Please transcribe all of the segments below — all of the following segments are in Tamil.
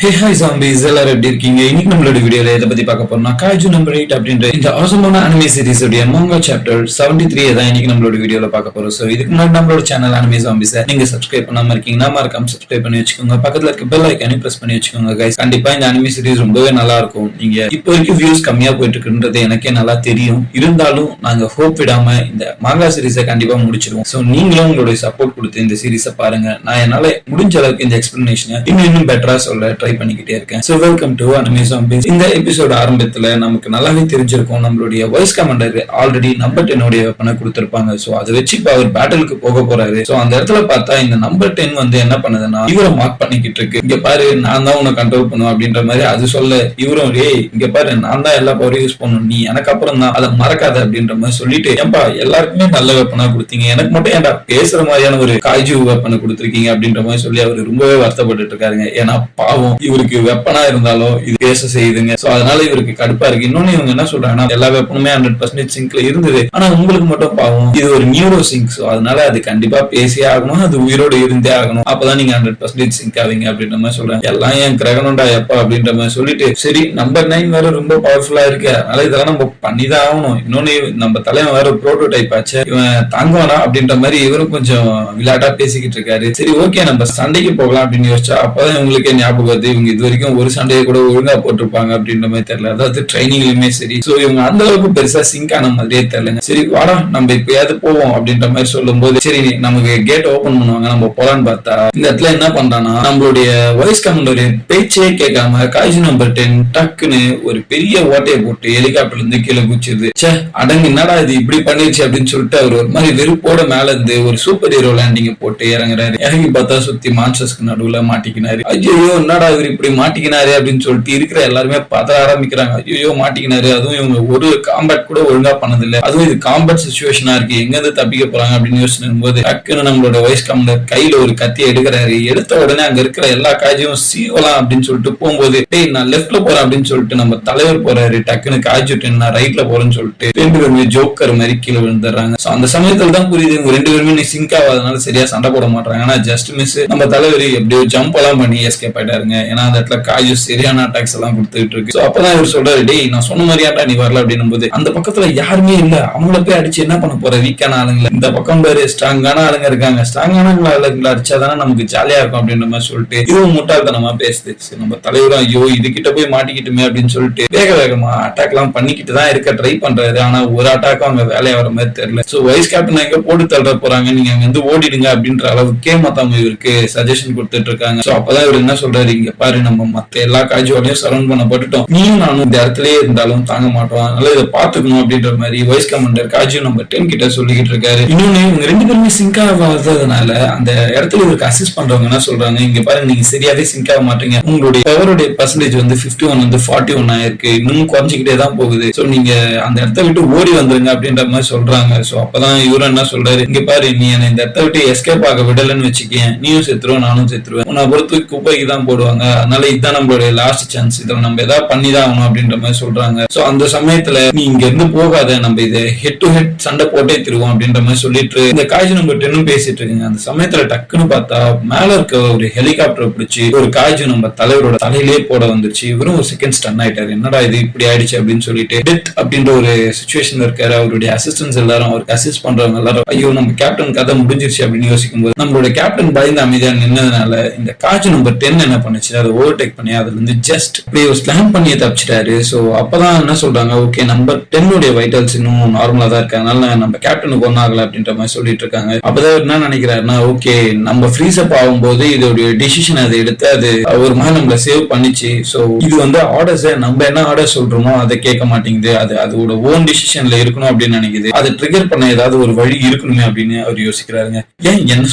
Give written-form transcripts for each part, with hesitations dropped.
Hey hi zombies எல்லாரும் எப்படி இருக்கீங்க? இன்னைக்கு நம்மளோட வீடியோல எதை பத்தி பார்க்க போறோம்னா காய்ஜு நம்பர் 8 அப்படின்ற இந்த ஆசமான அனிமே சீரிஸ் உடைய மாங்கா சாப்டர் 73 தான் இன்னைக்கு நம்மளோட வீடியோல பார்க்க போறோம். சோ இதுக்கு முன்னாடி நம்மளோட சேனல் அனிமே ஜாம்பிஸ் நீங்க சப்ஸ்கிரைப் பண்ணாம இருக்கீங்கன்னா மறக்காம சப்ஸ்கிரைப் பண்ணி வச்சுக்கோங்க. பக்கத்துல இருக்க பெல் ஐகானை பிரஸ் பண்ணி வச்சுக்கோங்க गाइस. கண்டிப்பா இந்த அனிமே சீரிஸ் ரொம்பவே நல்லா இருக்கும். நீங்க இப்போ வரைக்கும் வியூஸ் கம்மியா போயிட்டு இருக்குன்றது எனக்கே நல்லா தெரியும். இருந்தாலும் நாங்க ஹோப் விடாம இந்த மாங்கா சீரிஸை கண்டிப்பா முடிச்சிருவோம். சோ நீங்களும் உங்களுடைய சப்போர்ட் கொடுத்து இந்த சீரிஸை பாருங்க. நான் என்னால முடிஞ்ச அளவுக்கு இந்த எக்ஸ்பிளனேஷனை இன்னும் பெட்டரா சொல்ல ட்ரை பண்ணிக்கிட்டே இருக்கேன். So welcome to anime zombies. இந்த எபிசோட் ஆரம்பத்துல நமக்கு நல்லாவே தெரிஞ்சிருக்கும் நம்மளுடைய வாய்ஸ் கமாண்டர் ஆல்ரெடி நம்பர் 10 உடைய வெப்பனை கொடுத்திருப்பாங்க. சோ அதை வச்சு இப்ப அவர் பேட்டலுக்கு போக போறாரு. சோ அந்த இடத்துல பார்த்தா இந்த நம்பர் 10 வந்து என்ன பண்ணுதுன்னா இவரை மார்க் பண்ணிக்கிட்டு இருக்கு. இங்க பாரு நான் தான் உன்னை கண்ட்ரோல் பண்ணுவேன் அப்படின்ற மாதிரி அது சொல்ல இவரும் இங்க பாரு நான் தான் எல்லா பவரையும் யூஸ் பண்ணணும், நீ எனக்கு அப்புறம் தான், அதை மறக்காத அப்படின்ற மாதிரி சொல்லிட்டு ஏன்பா எல்லாருக்குமே நல்ல வெப்பனா கொடுத்தீங்க, எனக்கு மட்டும் ஏன்டா பேசுற மாதிரியான ஒரு காய்ஜு வெப்பனை கொடுத்துருக்கீங்க அப்படின்ற மாதிரி சொல்லி அவர் ரொம்பவே வருத்தப்பட்டு இருக்காருங்க. ஏன்னா பாவம் இவருக்கு வெப்பனா இருந்தாலும் இது பேச செய்யுதுங்க. சோ அதனால இவருக்கு கடுப்பா இருக்கு. இன்னொன்னு இவங்க என்ன சொல்றாங்கன்னா எல்லா வெப்பனுமே 100% சிங்க்ல இருந்தது, ஆனா உங்களுக்கு மட்டும் பாவம் இது ஒரு நியூரோ சிங்க். சோ அதனால அது கண்டிப்பா பேசியே ஆகணும், அது உயிரோடு இருந்தே ஆகணும், அப்பதான் நீங்க 100% சிங்க் ஆவீங்க அப்படின்ற மாதிரி சொல்றாங்க. எல்லாம் என் கிரகணம்டா எப்பா அப்படின்ற மாதிரி சொல்லிட்டு சரி நம்பர் 9 வேற ரொம்ப பவர்ஃபுல்லா இருக்கு, அதனால இதெல்லாம் நம்ம பண்ணிதான் ஆகணும். இன்னொன்னு நம்ம தலைவன் வேற புரோட்டோடைப் ஆச்சு, இவன் தாங்குவானா அப்படின்ற மாதிரி இவரும் கொஞ்சம் விளையாட்டா பேசிக்கிட்டு இருக்காரு. சரி ஓகே நம்ம சண்டைக்கு போகலாம் அப்படின்னு யோசிச்சா அப்பதான் இவங்களுக்கே ஞாபகம் வருது இவங்க இது வரைக்கும் ஒரு சண்டையை கூட ஒழுங்கா போட்டிருப்பாங்க அப்படின்ற மாதிரி தெரியல. அதாவது ட்ரைனிங்லயுமே சரி. சோ இவங்க அந்த அளவுக்கு பெருசா சிங்க் ஆன மாதிரியே தெரியலங்க. சரி வாடா நம்ம இப்பயாவது போவோம் அப்படின்ற மாதிரி சொல்லும் போது சரி நமக்கு கேட் ஓபன் பண்ணுவாங்க நம்ம போலான்னு பார்த்தா இந்த இடத்துல என்ன பண்றானா நம்மளுடைய வாய்ஸ் கமாண்டர் பேச்சே கேட்காம காய்ஜு நம்பர் 10 டக்குன்னு ஒரு பெரிய ஓட்டையை போட்டு ஹெலிகாப்டர்ல இருந்து கீழே குச்சிருது. சே அடங்கு என்னடா இது இப்படி பண்ணிருச்சு அப்படின்னு சொல்லிட்டு அவர் ஒரு மாதிரி வெறுப்போட மேல இருந்து ஒரு சூப்பர் ஹீரோ லேண்டிங் போட்டு இறங்குறாரு. இறங்கி பார்த்தா சுத்தி மான்ஸ்டர்ஸ்க்கு நடுவுல மாட்டிக்கினாரு. ஐயோ என்னடா இவர் இப்படி மாட்டிக்கினாரு அப்படின்னு சொல்லிட்டு இருக்கிற எல்லாருமே பதற ஆரம்பிக்கிறாங்க. ஐயோ மாட்டிக்கினாரு, அதுவும் இவங்க ஒரு காம்பேட் கூட ஒழுங்கா பண்ணது இல்ல, அதுவும் இது காம்பேட் சிச்சுவேஷனா இருக்கு, எங்க இருந்து தப்பிக்க போறாங்க அப்படின்னு யோசிக்கும் போது டக்குன்னு நம்மளோட வாய்ஸ் கமாண்டர் கையில ஒரு கத்தியை எடுக்கிறாரு. எடுத்த உடனே அங்க இருக்கிற எல்லா காய்ச்சியும் சீவலாம் அப்படின்னு சொல்லிட்டு போகும்போது டேய் நான் லெப்ட்ல போறேன் அப்படின்னு சொல்லிட்டு நம்ம தலைவர் போறாரு. டக்குன்னு காய்ச்சி நான் ரைட்ல போறேன்னு சொல்லிட்டு ரெண்டு பேருமே ஜோக்கர் மாதிரி கீழே விழுந்துடுறாங்க. அந்த சமயத்துல தான் புரியுது இவங்க ரெண்டு பேருமே நீ சிங்க் ஆகாதனால சரியா சண்டை போட மாட்டாங்க. ஆனா ஜஸ்ட் மிஸ் நம்ம தலைவர் எப்படியோ ஜம்ப் எல்லாம் பண்ணி எஸ்கேப் ஆயிட்டாருங்க. ஏன்னா அந்த இடத்துல காய்ச்சி சரியான அட்டாக்ஸ் எல்லாம் கொடுத்துட்டு இருக்கு. அப்பதான் இவர் சொல்றாரு டேய் நான் சொன்ன மாதிரியாட்டா நீ வரல அப்படின்னு போது அந்த பக்கத்துல யாருமே இல்ல, அவங்கள போய் அடிச்சு என்ன பண்ண போற, வீக்கான ஆளுங்களை இந்த பக்கம் பேரு ஸ்ட்ராங்கான ஆளுங்க இருக்காங்க, ஸ்ட்ராங்கான ஆளுங்களை அடிச்சாதானே நமக்கு ஜாலியா இருக்கும் அப்படின்ற மாதிரி சொல்லிட்டு இதுவும் முட்டாள்தனமா பேசுது. நம்ம தலைவரும் ஐயோ இது கிட்ட போய் மாட்டிக்கிட்டுமே அப்படின்னு சொல்லிட்டு வேக வேகமா அட்டாக் எல்லாம் பண்ணிக்கிட்டு தான் இருக்க ட்ரை பண்றாரு. ஆனா ஒரு அட்டாக்கும் அவங்க வேலையா வர மாதிரி தெரியல. சோ வைஸ் கேப்டன் எங்க போட்டு தள்ளுற போறாங்க, நீங்க அங்க வந்து ஓடிடுங்க அப்படின்ற அளவுக்கே மத்தவங்க இவருக்கு சஜஷன் கொடுத்துட்டு இருக்காங்க. சோ அப்பதான் இவர் என்ன சொல்றாரு, இங்க பாரு நம்ம மத்த எல்லா காய்ச்சலையும் சரௌண்ட் பண்ணப்பட்டுட்டோம், நீயும் நானும் இந்த இடத்துலயே இருந்தாலும் தாங்க மாட்டோம், அதனால இதை பாத்துக்கணும் அப்படின்ற மாதிரி வைஸ் கமாண்டர் காஜு நம்பர் 10 கிட்ட சொல்லிக்கிட்டு இருக்காரு. இன்னொன்னு இவங்க ரெண்டு பேருமே சிங்க் ஆகாததுனால அந்த இடத்துல இவருக்கு அசிஸ்ட் பண்றவங்க என்ன சொல்றாங்க, இங்க பாருங்க நீங்க சரியாவே சிங்க் ஆக மாட்டீங்க, உங்களுடைய பவருடைய பர்சன்டேஜ் வந்து 51 வந்து 41 ஆயிருக்கு, இன்னும் குறைஞ்சிக்கிட்டே தான் போகுது, சோ நீங்க அந்த இடத்த விட்டு ஓடி வந்துருங்க அப்படின்ற மாதிரி சொல்றாங்க. சோ அப்பதான் இவரும் என்ன சொல்றாரு, இங்க பாரு நீ என்ன இந்த இடத்த விட்டு எஸ்கேப் ஆக விடலன்னு வச்சுக்கேன், நீயும் செத்துருவோம் நானும் செத்துருவேன், உன்னை பொறுத்து குப்பைக்கு தான் போடுவாங்க, அதனால இதுதான் நம்மளுடைய லாஸ்ட் சான்ஸ், இதுல நம்ம ஏதாவது பண்ணிதான் ஆகணும் அப்படின்ற மாதிரி சொல்றாங்க. சோ அந்த சமயத்துல நீ இங்க இருந்து போகாத, நம்ம இதை ஹெட் டு ஹெட் சண்டை போட்டே திருவோம் அப்படின்ற மாதிரி சொல்லிட்டு இந்த காய்ச்சி நம்பர் 10 பேசிட்டு இருக்குங்க. அந்த சமயத்துல டக்குன்னு பார்த்தா மேல இருக்க ஒரு ஹெலிகாப்டர் பிடிச்சி ஒரு காய்ச்சி நம்ம தலைவரோட தலையிலே போட வந்துருச்சு. இவரும் ஒரு செகண்ட் ஸ்டன் ஆயிட்டாரு, என்னடா இது இப்படி ஆயிடுச்சு அப்படின்னு சொல்லிட்டு டெத் அப்படின்ற ஒரு சிச்சுவேஷன் இருக்காரு. அவருடைய அசிஸ்டன்ஸ் எல்லாரும் அவருக்கு அசிஸ்ட் பண்றவங்க எல்லாரும் ஐயோ நம்ம கேப்டன் கதை முடிஞ்சிருச்சு அப்படின்னு யோசிக்கும் போது நம்மளோட கேப்டன் பயந்து அமைதியா நின்னதுனால இந்த காய்ச்சி நம்பர் 10 என்ன பண்ணுச்சு, அதை ஓவர்டேக் பண்ணி அதுல இருந்து ஜஸ்ட் அப்படியே ஸ்லாம் பண்ணி தப்பிச்சிட்டாரு. சோ அப்பதான் என்ன சொல்றாங்க, ஓகே நம்பர் 10 உடைய வைட்டல்ஸ் இன்னும் நார்மலா தான் இருக்கு, அதனால நம்ம கேப்டனுக்கு ஒன்னாகல அப்படின்ற மாதிரி சொல்லிட்டு இருக்காங்க. அப்பதான் என்ன நினைக்கிறாருன்னா, ஓகே நம்ம ஃப்ரீஸ் அப் ஆகும்போது இதோடைய டிசிஷன் அதை எடுத்து அது ஒரு மாதிரி நம்மள சேவ் பண்ணிச்சு. சோ இது வந்து ஆர்டர்ஸ் நம்ம என்ன ஆர்டர் சொல்றோமோ அதை கேட்க மாட்டேங்குது, அது அதோட ஓன் டிசிஷன்ல இருக்கணும் அப்படின்னு நினைக்குது, அதை ட்ரிகர் பண்ண ஏதாவது ஒரு வழி இருக்கணுமே அப்படின்னு அவர் யோசிக்கிறாருங்க. ஏன் என்ன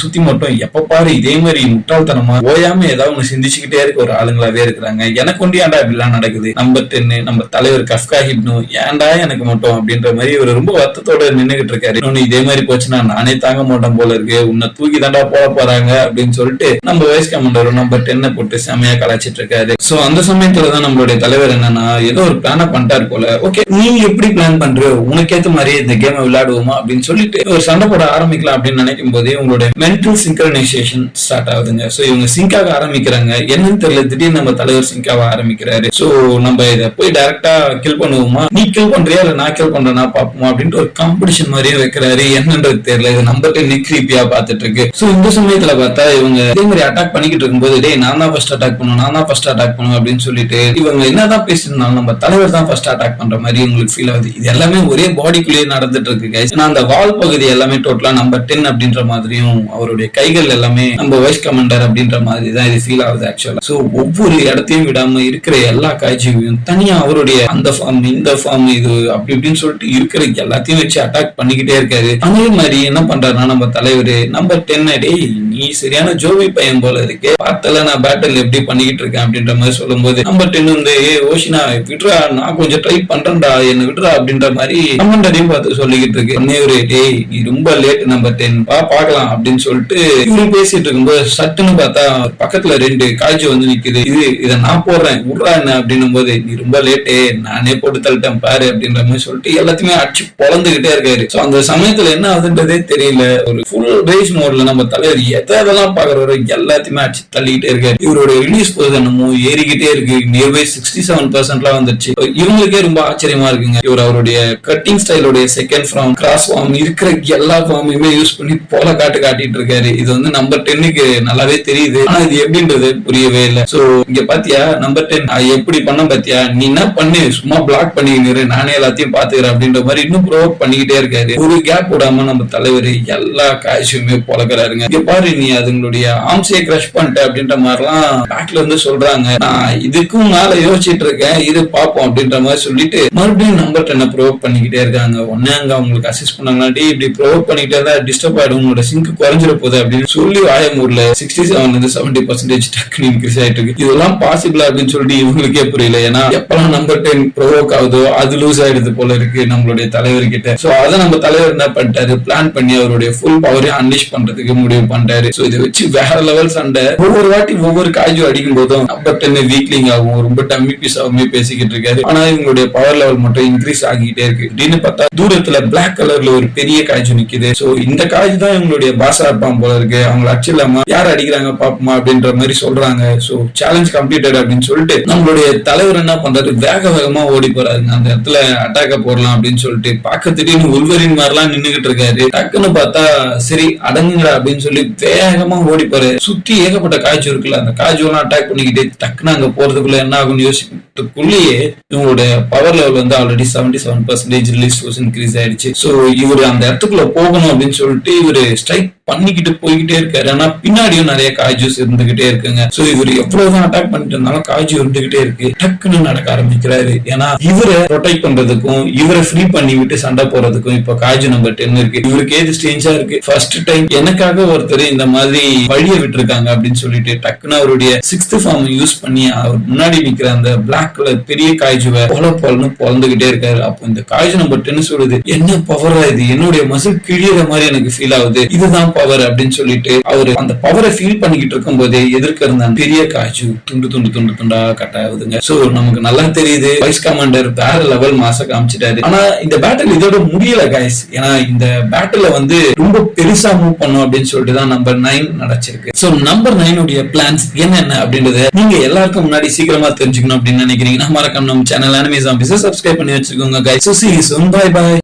சுத்தி மட்டும் எப்ப பாரு இதே மாதிரி முட்டாள்தனமா ஓயாம ஏதாவது ஒண்ணு சிந்திச்சுக்கிட்டே இருக்க ஒரு ஆளுங்களாவே இருக்கிறாங்க, எனக்கு ஒண்டி ஏன்டா இப்படிலாம் நடக்குது, நம்பர் 10 நம்ம தலைவர் கஃப்கா ஹிப்னோ ஏன்டா எனக்கு மட்டும் அப்படின்ற மாதிரி இவர் ரொம்ப வருத்தத்தோட நின்னுகிட்டு இருக்காரு. இன்னொன்னு இதே மாதிரி போச்சுன்னா நானே தாங்க மாட்டேன் போல இருக்கு, உன்னை தூக்கி தாண்டா போட போறாங்க அப்படின்னு சொல்லிட்டு நம்ம வைஸ் கமாண்டர் நம்பர் 10 போட்டு செமையா கலாச்சிட்டு இருக்காரு. சோ அந்த சமயத்துலதான் நம்மளுடைய தலைவர் என்னன்னா ஏதோ ஒரு பிளான பண்ணிட்டாரு போல. ஓகே நீ எப்படி பிளான் பண்ற, உனக்கேத்த மாதிரி இந்த கேம் விளையாடுவோமா அப்படின்னு சொல்லிட்டு ஒரு சண்டை போட ஆரம்பிக்கலாம் அப்படின்னு நினைக்கும் போதே உங்களுடைய மென்டல் சிங்க்ரனைசேஷன் ஸ்டார்ட் ஆகுதுங்க. சோ இவங்க சிங்க் ஆக ஆரம்பிக்கிறாங்க. என்னன்னு தெரியல திடீர்னு நம்ம தலைவர் சிங்காவ ஆரம்பிக்கிறாரு. சோ நம்ம இதை போய் டைரக்டா கில் பண்ணுவோமா, நீ கில் பண்றியா இல்ல நான் கில் பண்றேன்னா பாப்போமா அப்படின்ட்டு ஒரு காம்படிஷன் மாதிரியே வைக்கிறாரு. என்னன்றது தெரியல, இது நம்பர் 10 கிரீப்பியா பாத்துட்டு இருக்கு. சோ இந்த சமயத்துல பார்த்தா இவங்க இதே மாதிரி அட்டாக் பண்ணிக்கிட்டு இருக்கும்போது டேய் நான் தான் ஃபர்ஸ்ட் அட்டாக் பண்ணுவேன், நான் தான் ஃபர்ஸ்ட் அட்டாக் பண்ணுவேன் அப்படின்னு சொல்லிட்டு இவங்க என்னதான் பேசிருந்தாலும் நம்ம தலைவர் தான் ஃபர்ஸ்ட் அட்டாக் பண்ற மாதிரி உங்களுக்கு ஃபீல் ஆகுது. இது எல்லாமே ஒரே பாடிக்குள்ளேயே நடந்துட்டு இருக்கு கைஸ். நான் அந்த வால் பகுதி எல்லாமே டோட்டலா நம்பர் 10 அப்படின்ற மாதிரியும் அவருடைய கைகள் எல்லாமே நம்ம வைஸ் கமாண்டர் அப்படின்ற மாதிரி தான் இது ஃபீல் ஆகுது ஆக்சுவலா. சோ ஒவ்வொரு இடத்தையும் விடாம இருக்கிற எல்லா காட்சியும் தனியா அவருடைய அந்த ஃபார்ம் இந்த ஃபார்ம் இது அப்படி இப்படின்னு சொல்லிட்டு இருக்கிற எல்லாத்தையும் வச்சு அட்டாக் பண்ணிக்கிட்டே இருக்காரு. அதே மாதிரி என்ன பண்றாருன்னா நம்ம தலைவர் நம்பர் 10 டேய் நீ சரியான ஜோவி பையன் போல இருக்கு, பார்த்தல நான் பேட்டில் எப்படி பண்ணிக்கிட்டு இருக்கேன் அப்படின்ற மாதிரி சொல்லும் போது நம்பர் 10 வந்து ஓஷினா விட்ரா நான் கொஞ்சம் ட்ரை பண்றேன்டா என்ன விட்ரா அப்படின்ற மாதிரி கமெண்டரையும் பார்த்து சொல்லிக்கிட்டு இருக்கு. ஒரு டேய் நீ ரொம்ப லேட் நம்பர் 10 பாக்கலாம் அப்படின்னு சொல்லிட்டு இவரு பேசிட்டு இருக்கும்போது சட்டுன்னு பார்த்தா பக்கத்துல 2 காய்ச்சி வந்து நிக்குது. இதை நான் போடுறேன் விட்றா என்ன அப்படின்னும் போது நீ ரொம்ப லேட்டே நானே போட்டு தள்ளிட்டேன் பாரு அப்படின்ற மாதிரி சொல்லிட்டு எல்லாத்தையுமே அடிச்சு பொழந்துகிட்டே இருக்காரு. சோ அந்த சமயத்துல என்ன ஆகுதுன்றதே தெரியல. ஒரு ஃபுல் ரேஸ் மோட்ல நம்ம தலைவர் எதெல்லாம் பாக்குறவரை எல்லாத்தையுமே அடிச்சு தள்ளிக்கிட்டே இருக்காரு. இவருடைய ரிலீஸ் பொசிஷனும் ஏறிக்கிட்டே இருக்கு. நியர்பை 67% வந்துருச்சு. இவங்களுக்கே ரொம்ப ஆச்சரியமா இருக்குங்க. இவர் அவருடைய கட்டிங் ஸ்டைலோடைய செகண்ட் ஃபார்ம் கிராஸ் ஃபார்ம் இருக்கிற எல்லா ஃபார்மையுமே யூஸ் பண்ணி போல காட்டிட்டு இருக்காரு. இது வந்து நம்பர் 10க்கு நல்லாவே தெரியுது. ஆனா இது எப்படின்றது புரியவே இல்லை. சோ இங்க பாத்தியா நம்பர் 10 எப்படி பண்ண பாத்தியா, நீ என்ன பண்ணு சும்மா பிளாக் பண்ணிக்கிட்டு நானே எல்லாத்தையும் பாத்துக்கிறேன் அப்படின்ற மாதிரி இன்னும் ப்ரோவோக் பண்ணிக்கிட்டே இருக்காரு. ஒரு கேப் விடாம நம்ம தலைவர் எல்லா காய்ச்சியுமே பொழக்கிறாருங்க. இங்க பாரு நீ அதுங்களுடைய ஆம்சையை கிரஷ் பண்ணிட்ட அப்படின்ற மாதிரிலாம் பேக்ல இருந்து சொல்றாங்க. நான் இதுக்கும் மேல யோசிச்சுட்டு இருக்கேன், இது பாப்போம் அப்படின்ற மாதிரி சொல்லிட்டு மறுபடியும் நம்பர் 10 ப்ரோவோக் பண்ணிக்கிட்டே இருக்காங்க. ஒன்னே அங்க அவங்களுக்கு அசிஸ்ட் பண்ணாங்களாட்டி இப்படி ப்ரோவோக் பண்ணிக்கிட்டே இருந்தா டிஸ்டர்ப் ஆயிடும், உங்களோட சிங்க் குறைஞ்சிட போகுது அப்படின்னு சொல்லி ஆயமூர்ல 67 70% டக்குனு இன்க்ரீஸ் ஆயிட்டு இருக்கு. இதெல்லாம் பாசிபிள் அப்படின்னு சொல்லிட்டு இவங்களுக்கே புரியல. ஏன்னா எப்பெல்லாம் நம்பர் 10 ப்ரோவோக் ஆகுதோ அது லூஸ் ஆயிடுது போல இருக்கு நம்மளுடைய தலைவர்கிட்ட. சோ அதை நம்ம தலைவர் என்ன பண்ணிட்டாரு, பிளான் பண்ணி அவருடைய ஃபுல் பவரையும் அன்லீஷ் பண்றதுக்கு முடிவு பண்ணிட்டாரு. சோ இதை வச்சு வேற லெவல் சண்டை. ஒவ்வொரு வாட்டி ஒவ்வொரு காய்ஜு அடிக்கும் போதும் நம்பர் 10 வீக்லிங் ஆகும், ரொம்ப டம்மி பீஸ் ஆகுமே பேசிக்கிட்டு இருக்காரு. ஆனா இவங்களுடைய பவர் லெவல் மட்டும் இன்க்ரீஸ் ஆகிட்டே இருக்கு. அப்படின்னு பார்த்தா தூரத்துல பிளாக் கலர்ல ஒரு பெரிய காய்ஜு நிக்குது. சோ இந்த காய்ஜு தான் இவங்களுடைய பாசா இருப்பான் போல இருக்கு. அவங்க அடிச்சிடலாமா, யார் அடிக்கிறாங்க பாப்போமா அப்படின்ற மாதிரி சொல்றாங்க. சோ சேலஞ்ச் கம்ப்ளீட்டட் அப்படின்னு சொல்லிட்டு நம்மளுடைய தலைவர் என்ன பண்றாரு, வேக வேகமா ஓடி போறாருங்க. அந்த இடத்துல அட்டாக்க போடலாம் அப்படின்னு சொல்லிட்டு பார்க்க திடீர்னு உள்வரின் மாதிரிலாம் நின்னுகிட்டு இருக்காரு. டக்குன்னு பார்த்தா சரி அடங்குங்கடா அப்படின்னு சொல்லி வேகமா ஓடி போறாரு. சுத்தி ஏகப்பட்ட காய்ச்சி இருக்குல்ல, அந்த காய்ச்சி எல்லாம் அட்டாக் பண்ணிக்கிட்டு டக்குன்னு அங்க போறதுக்குள்ள என்ன ஆகும்னு யோசிக்கிறதுக்குள்ளேயே இவங்களுடைய பவர் லெவல் வந்து ஆல்ரெடி 77% ரிலீஸ் இன்க்ரீஸ் ஆயிடுச்சு. சோ இவரு அந்த இடத்துக்குள்ள போகணும் அப்படின்னு சொல்லிட்டு இவரு ஸ்ட்ரைக் பண்ணிக்கிட்டு போய்கிட்டே இருக்காரு. ஆனா பின்னாடியும் நிறைய காய்ஜூஸ் இருந்துகிட்டே இருக்குங்க. சோ இவர் எவ்வளவுதான் அட்டாக் பண்ணிட்டு இருந்தாலும் காய்ஜு இருந்துகிட்டே இருக்கு. டக்குன்னு நடக்க ஆரம்பிக்கிறாரு. ஏன்னா இவரை ப்ரொடெக்ட் பண்றதுக்கும் இவரை ஃப்ரீ பண்ணி விட்டு சண்டை போறதுக்கும் இப்ப காய்ஜு நம்பர் 10 இருக்கு. இவருக்கு ஏது ஸ்டேஞ்சா இருக்கு, ஃபர்ஸ்ட் டைம் எனக்காக ஒருத்தர் இந்த மாதிரி வழியை விட்டுருக்காங்க அப்படின்னு சொல்லிட்டு டக்குன்னு அவருடைய 6th ஃபார்ம் யூஸ் பண்ணி அவர் முன்னாடி நிக்கிற அந்த பிளாக் கலர் பெரிய காய்ஜுவை பொலன்னு பொழந்துகிட்டே இருக்காரு. அப்போ இந்த காய்ஜு நம்பர் 10 சொல்லுது, என்ன பவரா இது, என்னுடைய மசில் கிழியற மாதிரி எனக்கு ஃபீல் ஆகுது, இதுதான் பவர் அப்படின்னு சொல்லிட்டு அவரு அந்த பவரை ஃபீல் பண்ணிக்கிட்டு இருக்கும் போதே எதிர்க்க இருந்த பெரிய காய்ச்சி துண்டா கட் ஆகுதுங்க. சோ நமக்கு நல்லா தெரியுது வைஸ் கமாண்டர் வேற லெவல் மாச காமிச்சிட்டாரு. ஆனா இந்த பேட்டில் இதோட முடியல கைஸ். ஏன்னா இந்த பேட்டில் வந்து ரொம்ப பெருசா மூவ் பண்ணும் அப்படின்னு சொல்லிட்டு தான் நம்பர் 9 நடச்சிருக்கு. சோ நம்பர் 9 உடைய பிளான்ஸ் என்ன அப்படின்றத நீங்க எல்லாருக்கும் முன்னாடி சீக்கிரமா தெரிஞ்சுக்கணும் அப்படின்னு நினைக்கிறீங்கன்னா மறக்காம நம்ம சேனல் அனிமே ஜாம்பிஸ் சப்ஸ்கிரைப் பண்ணி வச்சுக்கோங்க guys. So see you soon, bye bye.